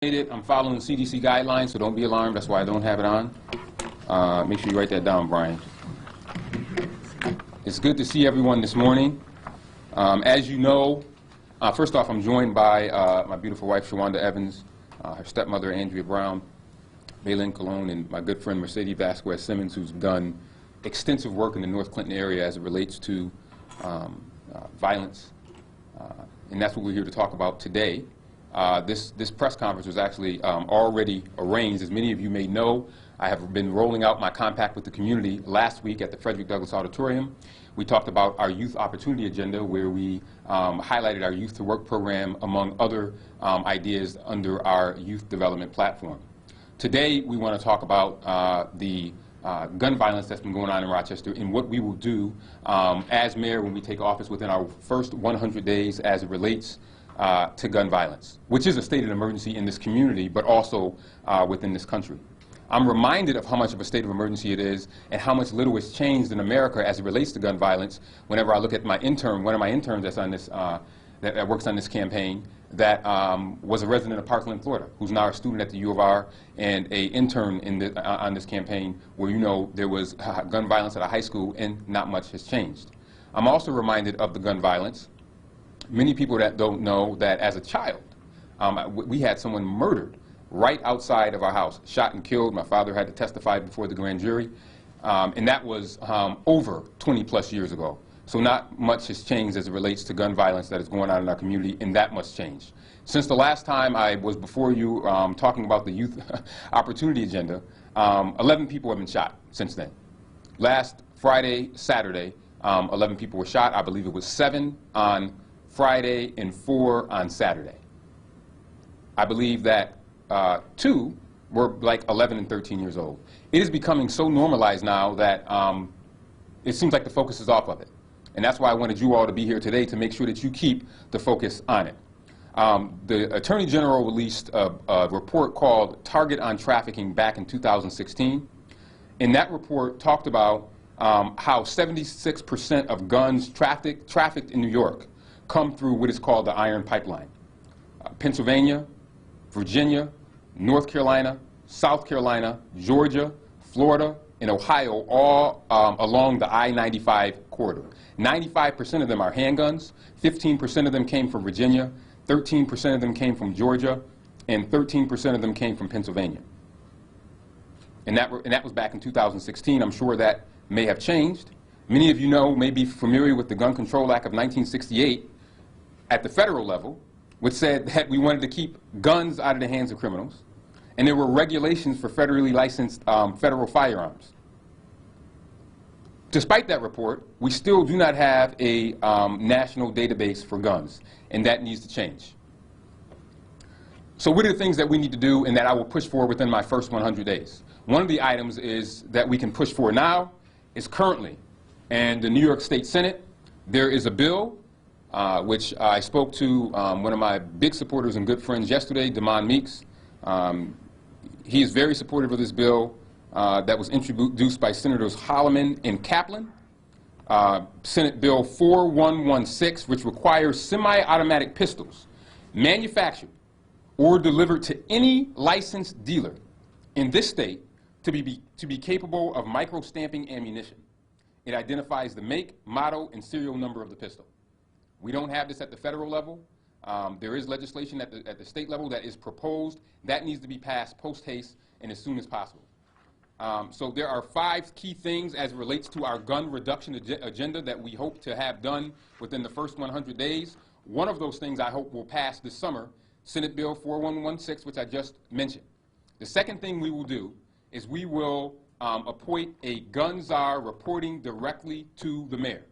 I'm following CDC guidelines, so don't be alarmed. That's why I don't have it on. Make sure you write that down, Brian. It's good to see everyone this morning. As you know, first off, I'm joined by my beautiful wife, Malik Evans, her stepmother, Andrea Brown, Maylin Cologne, and my good friend, Mercedes Vasquez Simmons, who's done extensive work in the North Clinton area as it relates to violence. And that's what we're here to talk about today. This press conference was actually already arranged. As many of you may know, I have been rolling out my compact with the community last week at the Frederick Douglass Auditorium. We talked about our youth opportunity agenda, where we highlighted our youth to work program among other ideas under our youth development platform. Today we want to talk about the gun violence that's been going on in Rochester and what we will do as mayor when we take office within our first 100 days as it relates to gun violence, which is a state of emergency in this community, but also within this country. I'm reminded of how much of a state of emergency it is and how much little has changed in America as it relates to gun violence whenever I look at my intern, one of my interns that's on this, that works on this campaign, that was a resident of Parkland, Florida, who's now a student at the U of R and a intern in on this campaign where, you know, there was gun violence at a high school and not much has changed. I'm also reminded of the gun violence. Many people that don't know that as a child, we had someone murdered right outside of our house, shot and killed. My father had to testify before the grand jury, and that was over 20 plus years ago. So not much has changed as it relates to gun violence that is going on in our community, and that must change. Since the last time I was before you talking about the youth opportunity agenda, 11 people have been shot since then. Last Friday, Saturday, 11 people were shot. I believe it was 7 on Friday and 4 on Saturday. I believe that 2 were like 11 and 13 years old. It is becoming so normalized now that it seems like the focus is off of it. And that's why I wanted you all to be here today to make sure that you keep the focus on it. The Attorney General released a report called Target on Trafficking back in 2016. And that report talked about how 76% of guns trafficked in New York come through what is called the Iron Pipeline. Pennsylvania, Virginia, North Carolina, South Carolina, Georgia, Florida, and Ohio, all along the I-95 corridor. 95% of them are handguns, 15% of them came from Virginia, 13% of them came from Georgia, and 13% of them came from Pennsylvania. And that was back in 2016. I'm sure that may have changed. Many of you may be familiar with the Gun Control Act of 1968 at the federal level, which said that we wanted to keep guns out of the hands of criminals, and there were regulations for federally licensed federal firearms. Despite that report, we still do not have a national database for guns, and that needs to change. So what are the things that we need to do and that I will push for within my first 100 days? One of the items is that we can push for now is currently, and the New York State Senate, there is a bill which I spoke to one of my big supporters and good friends yesterday, Damon Meeks. He is very supportive of this bill that was introduced by Senators Holloman and Kaplan. Senate Bill 4116, which requires semi-automatic pistols manufactured or delivered to any licensed dealer in this state to be capable of micro-stamping ammunition. It identifies the make, model, and serial number of the pistol. We don't have this at the federal level. There is legislation at the state level that is proposed. That needs to be passed post-haste and as soon as possible. So there are 5 key things as it relates to our gun reduction agenda that we hope to have done within the first 100 days. One of those things I hope will pass this summer, Senate Bill 4116, which I just mentioned. The second thing we will do is we will appoint a gun czar reporting directly to the mayor.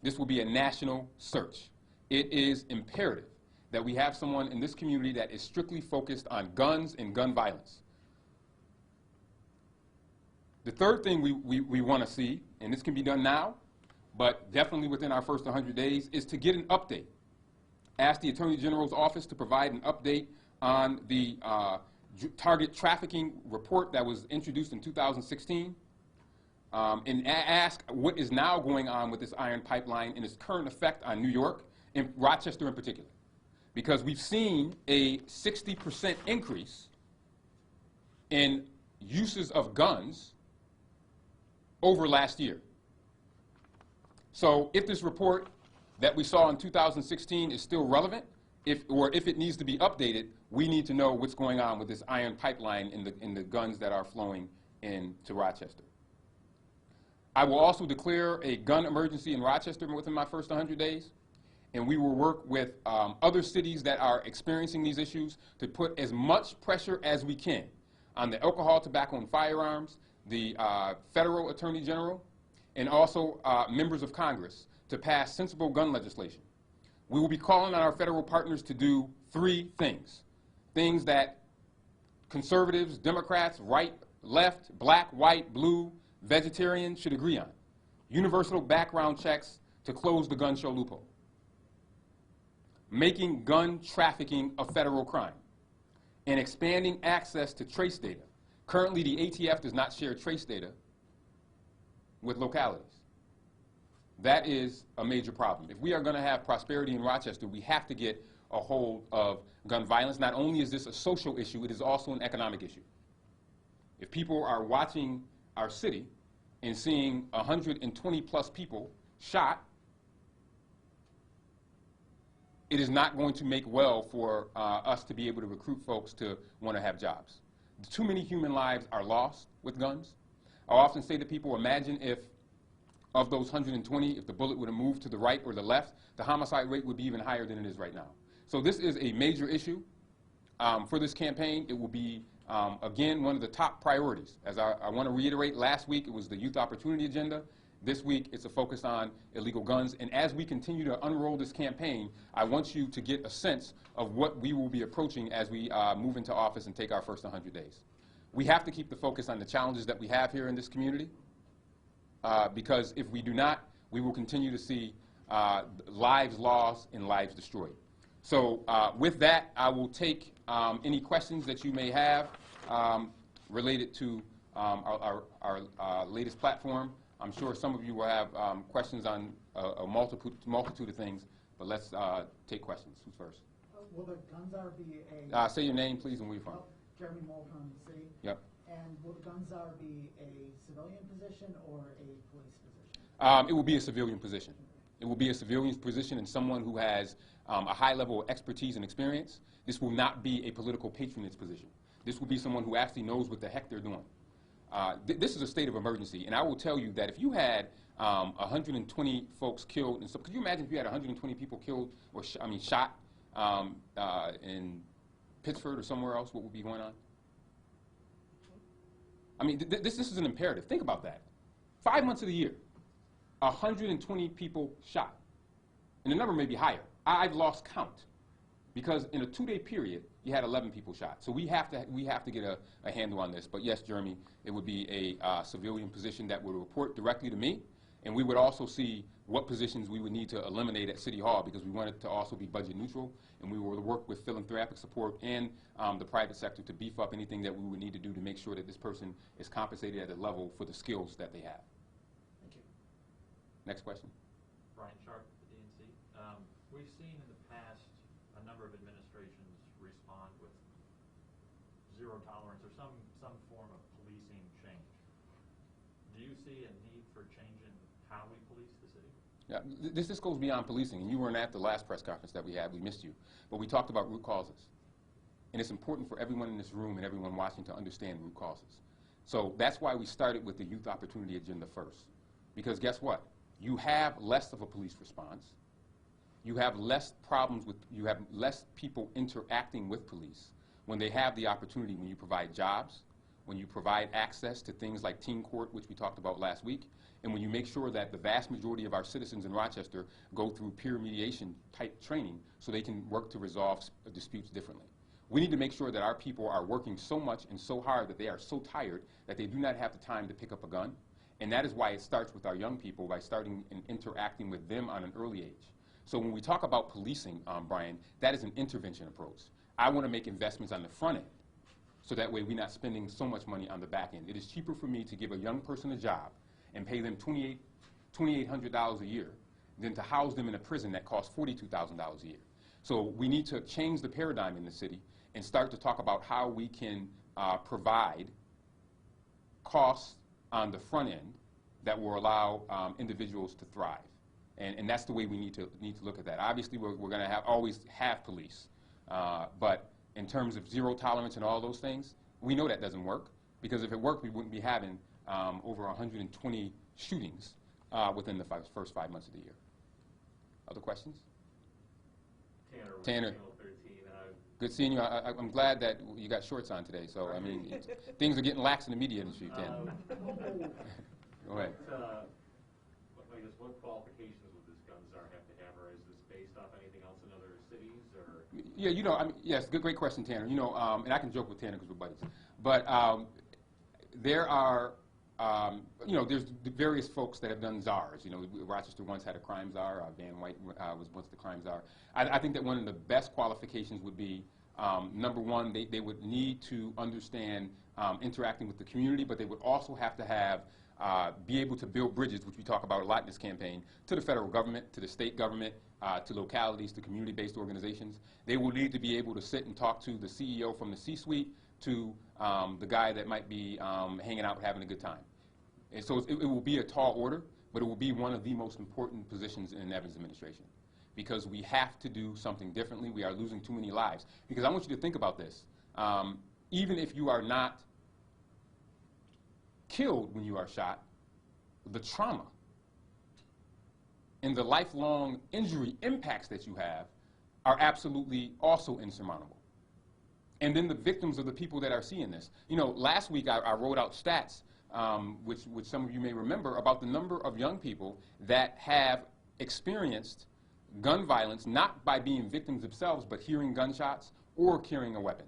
This will be a national search. It is imperative that we have someone in this community that is strictly focused on guns and gun violence. The third thing we want to see, and this can be done now, but definitely within our first 100 days, is to get an update. Ask the Attorney General's office to provide an update on the target trafficking report that was introduced in 2016. And ask what is now going on with this iron pipeline and its current effect on New York, and Rochester in particular. because we've seen a 60% increase in uses of guns over last year. So if this report that we saw in 2016 is still relevant, if it needs to be updated, we need to know what's going on with this iron pipeline in the guns that are flowing into Rochester. I will also declare a gun emergency in Rochester within my first 100 days, and we will work with other cities that are experiencing these issues to put as much pressure as we can on the alcohol, tobacco, and firearms, the federal attorney general, and also members of Congress to pass sensible gun legislation. We will be calling on our federal partners to do 3 things. Things that conservatives, Democrats, right, left, black, white, blue, vegetarian should agree on. Universal background checks to close the gun show loophole. Making gun trafficking a federal crime. And expanding access to trace data. Currently, the ATF does not share trace data with localities. That is a major problem. If we are going to have prosperity in Rochester, we have to get a hold of gun violence. Not only is this a social issue, it is also an economic issue. If people are watching our city and seeing 120 plus people shot, it is not going to make well for us to be able to recruit folks to want to have jobs. Too many human lives are lost with guns. I often say to people, imagine if of those 120, if the bullet would have moved to the right or the left, the homicide rate would be even higher than it is right now. So this is a major issue for this campaign. It will be, again, one of the top priorities. As I want to reiterate, last week it was the Youth Opportunity Agenda. This week it's a focus on illegal guns. And as we continue to unroll this campaign, I want you to get a sense of what we will be approaching as we move into office and take our first 100 days. We have to keep the focus on the challenges that we have here in this community. Because if we do not, we will continue to see lives lost and lives destroyed. So with that, I will take any questions that you may have related to our latest platform. I'm sure some of you will have questions on a multitude of things, but let's take questions. Who's first? Will the gun czar be a... say your name, please, and where you're from. Jeremy Mold from the city. Yep. And will the gun czar be a civilian position or a police position? It will be a civilian position. It will be a civilian position and someone who has a high level of expertise and experience. This will not be a political patronage position. This will be someone who actually knows what the heck they're doing. This is a state of emergency, and I will tell you that if you had 120 folks killed, and so could you imagine if you had 120 people killed or shot in Pittsford or somewhere else, what would be going on? I mean, this is an imperative. Think about that. 5 months of the year, 120 people shot. And the number may be higher. I've lost count because in a 2-day period, you had 11 people shot. So we have to get a handle on this. But yes, Jeremy, it would be a civilian position that would report directly to me. And we would also see what positions we would need to eliminate at City Hall because we want it to also be budget neutral. And we will work with philanthropic support and the private sector to beef up anything that we would need to do to make sure that this person is compensated at a level for the skills that they have. Thank you. Next question. Brian Sharp, the DNC. We've seen in the past a number of administrations respond with zero tolerance or some form of policing change. Do you see a need for change in how we police the city? Yeah, this goes beyond policing, and you weren't at the last press conference that we had. We missed you. But we talked about root causes. And it's important for everyone in this room and everyone watching to understand root causes. So that's why we started with the Youth Opportunity Agenda first. Because guess what? You have less of a police response. You have less problems with, you have less people interacting with police when they have the opportunity, when you provide jobs, when you provide access to things like teen court, which we talked about last week, and when you make sure that the vast majority of our citizens in Rochester go through peer mediation type training so they can work to resolve disputes differently. We need to make sure that our people are working so much and so hard that they are so tired that they do not have the time to pick up a gun. And that is why it starts with our young people, by starting and interacting with them on an early age. So when we talk about policing, Brian, that is an intervention approach. I want to make investments on the front end, so that way we're not spending so much money on the back end. It is cheaper for me to give a young person a job and pay them $2,800 a year than to house them in a prison that costs $42,000 a year. So we need to change the paradigm in the city and start to talk about how we can provide costs on the front end that will allow individuals to thrive. And that's the way we need to look at that. Obviously, we're going to always have police, but in terms of zero tolerance and all those things, we know that doesn't work, because if it worked, we wouldn't be having over 120 shootings within the first 5 months of the year. Other questions? Tanner. Channel 13. Good seeing you. I'm glad that you got shorts on today. So, I mean, things are getting lax in the media industry, Tanner. Go ahead. I guess what qualifications would this gun czar have to have, or is this based off anything else in other cities, or? Yeah, you know, I mean, yes, great question, Tanner. You know, and I can joke with Tanner because we're buddies. But there are, you know, there's various folks that have done czars. You know, Rochester once had a crime czar. Van White was once the crime czar. I think that one of the best qualifications would be, number one, they would need to understand interacting with the community, but they would also have to have be able to build bridges, which we talk about a lot in this campaign, to the federal government, to the state government, to localities, to community-based organizations. They will need to be able to sit and talk to the CEO from the C-suite to the guy that might be hanging out having a good time. And so it will be a tall order, but it will be one of the most important positions in Evans' administration, because we have to do something differently. We are losing too many lives. Because I want you to think about this. Even if you are not killed when you are shot, the trauma and the lifelong injury impacts that you have are absolutely also insurmountable. And then the victims of the people that are seeing this. You know, last week I wrote out stats, which some of you may remember, about the number of young people that have experienced gun violence, not by being victims themselves, but hearing gunshots or carrying a weapon.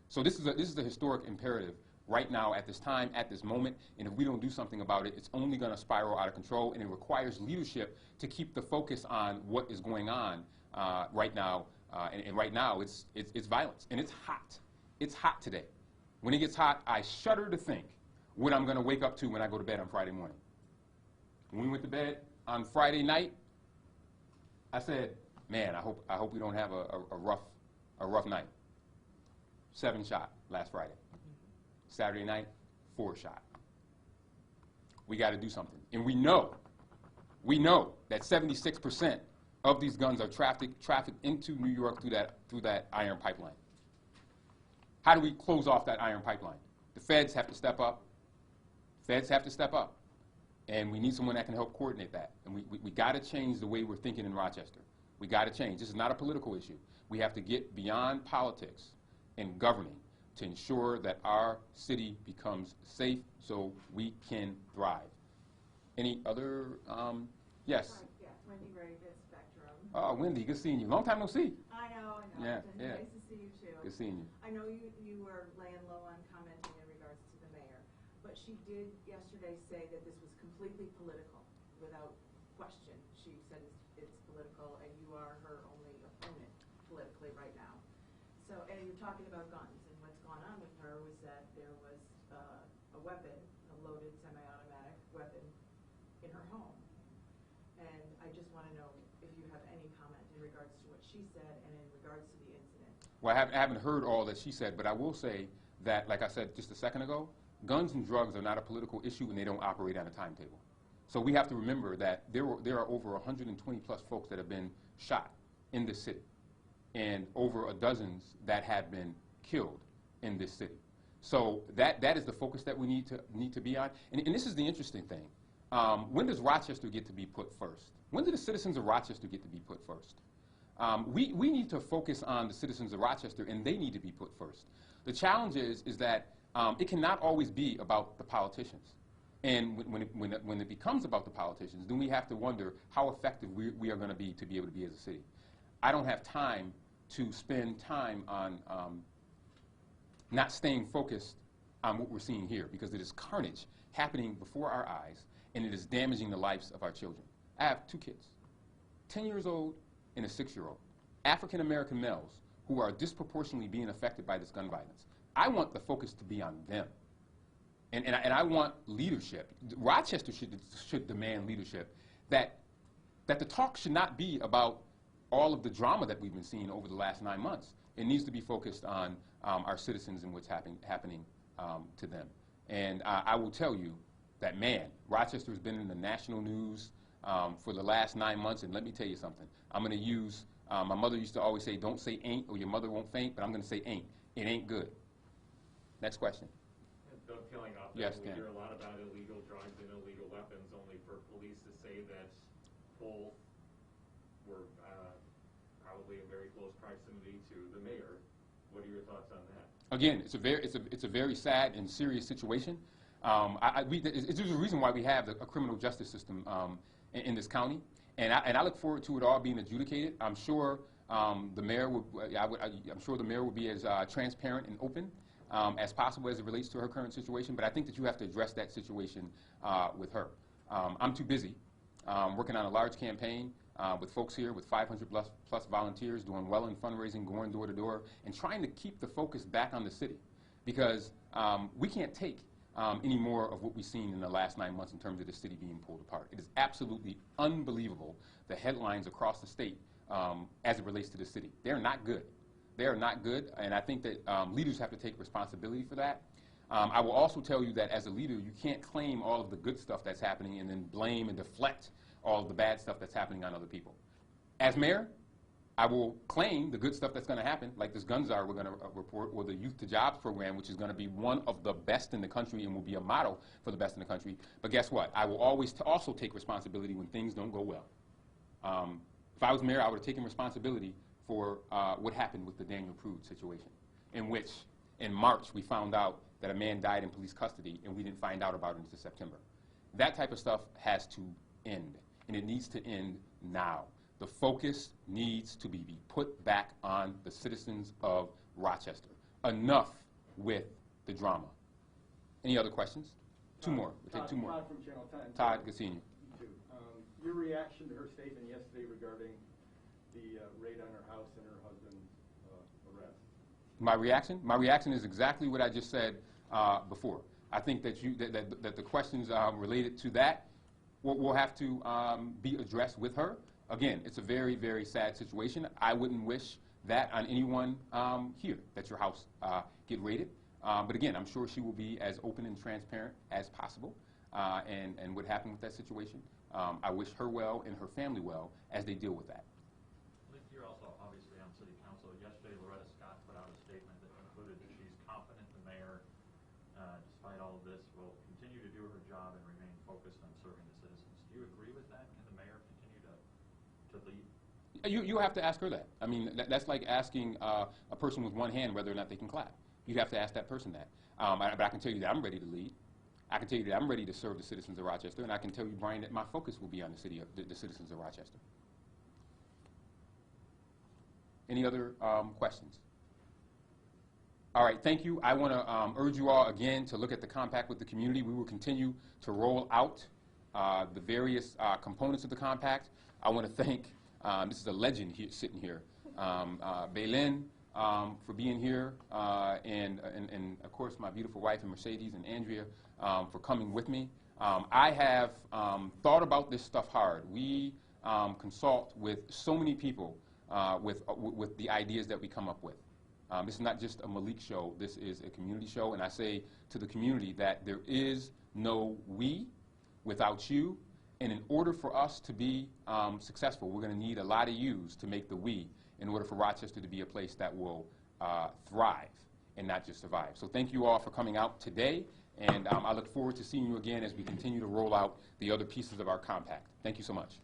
So this is a historic imperative right now, at this time, at this moment, and if we don't do something about it, it's only going to spiral out of control, and it requires leadership to keep the focus on what is going on right now. And right now, it's violence, and it's hot. It's hot today. When it gets hot, I shudder to think what I'm going to wake up to when I go to bed on Friday morning. When we went to bed on Friday night, I said, man, I hope we don't have a rough night. 7 shot last Friday. Saturday night, 4 shot. We got to do something. And we know that 76% of these guns are trafficked into New York through that iron pipeline. How do we close off that iron pipeline? The feds have to step up. Feds have to step up. And we need someone that can help coordinate that. And we got to change the way we're thinking in Rochester. We got to change. This is not a political issue. We have to get beyond politics and governing to ensure that our city becomes safe so we can thrive. Any other, yes? Yes, Wendy Ray, Good Spectrum. Oh, Wendy, good seeing you. Long time no see. I know. Yeah, It's yeah. nice to see you too. Good seeing you. I know you were laying low on commenting in regards to the mayor, but she did yesterday say that this was completely political, without question. She said it's political, and you are her only opponent politically right now. So, and you're talking about guns, and what's gone on with her was that there was a weapon, a loaded semi-automatic weapon, in her home. And I just want to know if you have any comment in regards to what she said and in regards to the incident. Well, I haven't heard all that she said, but I will say that, like I said just a second ago, guns and drugs are not a political issue, and they don't operate on a timetable. So we have to remember that there are over 120 plus folks that have been shot in this city, and over a dozen that have been killed in this city. So that is the focus that we need to be on. And this is the interesting thing. When does Rochester get to be put first? When do the citizens of Rochester get to be put first? We need to focus on the citizens of Rochester, and they need to be put first. The challenge is that it cannot always be about the politicians. And when it becomes about the politicians, then we have to wonder how effective we are going to be able to be as a city. I don't have time to spend time on not staying focused on what we're seeing here, because it is carnage happening before our eyes, and it is damaging the lives of our children. I have 2 kids, 10 years old and a 6-year-old, African-American males who are disproportionately being affected by this gun violence. I want the focus to be on them. And I want leadership. Rochester should demand leadership, that the talk should not be about all of the drama that we've been seeing over the last 9 months. It needs to be focused on our citizens and what's happening to them. And I will tell you that, man, Rochester has been in the national news for the last 9 months, and let me tell you something. I'm going to use, my mother used to always say, don't say ain't or your mother won't faint, but I'm going to say ain't. It ain't good. Next question. Dovetailing off that, Yes, we Dan. hear a lot about illegal drugs and illegal weapons, only for police to say that both were probably in very close proximity to the mayor. What are your thoughts on that? Again, it's a very sad and serious situation. There's a reason why we have a criminal justice system in this county, and I look forward to it all being adjudicated. I'm sure the mayor will be as transparent and open as possible as it relates to her current situation. But I think that you have to address that situation with her. I'm too busy working on a large campaign with folks here with 500 plus volunteers, doing well in fundraising, going door to door, and trying to keep the focus back on the city, because we can't take any more of what we've seen in the last 9 months in terms of the city being pulled apart. It is absolutely unbelievable, the headlines across the state as it relates to the city. They're not good. They are not good, and I think that leaders have to take responsibility for that. I will also tell you that as a leader, you can't claim all of the good stuff that's happening and then blame and deflect all of the bad stuff that's happening on other people. As mayor, I will claim the good stuff that's going to happen, like this gun czar we're going to report, or the Youth to Jobs program, which is going to be one of the best in the country and will be a model for the best in the country. But guess what? I will always also take responsibility when things don't go well. If I was mayor, I would have taken responsibility for what happened with the Daniel Prude situation, in which in March we found out that a man died in police custody and we didn't find out about it until September. That type of stuff has to end, and it needs to end now. The focus needs to be put back on the citizens of Rochester. Enough with the drama. Any other questions? Two more. We'll take two more. Todd from Channel 10. Todd, good seeing you. You too. Your reaction to her statement yesterday regarding the raid on her house and her husband's arrest? My reaction? My reaction is exactly what I just said before. I think that that the questions related to that will have to be addressed with her. Again, it's a very, very sad situation. I wouldn't wish that on anyone here, that your house get raided. But again, I'm sure she will be as open and transparent as possible and what happened with that situation. I wish her well and her family well as they deal with that. You're also obviously on City Council. Yesterday, Loretta Scott put out a statement that concluded that she's confident the mayor, despite all of this, will continue to do her job and remain focused on serving the citizens. Do you agree with that? Can the mayor continue to lead? You have to ask her that. I mean, that's like asking a person with one hand whether or not they can clap. You'd have to ask that person that. But I can tell you that I'm ready to lead. I can tell you that I'm ready to serve the citizens of Rochester, and I can tell you, Brian, that my focus will be on the citizens of Rochester. Any other questions? All right, thank you. I want to urge you all again to look at the compact with the community. We will continue to roll out the various components of the compact. I want to thank, this is a legend here, sitting here, Baylin for being here, and of course my beautiful wife and Mercedes and Andrea for coming with me. I have thought about this stuff hard. We consult with so many people with the ideas that we come up with. This is not just a Malik show, this is a community show, and I say to the community that there is no we without you, and in order for us to be successful, we're going to need a lot of yous to make the we in order for Rochester to be a place that will thrive and not just survive. So thank you all for coming out today, and I look forward to seeing you again as we continue to roll out the other pieces of our compact. Thank you so much.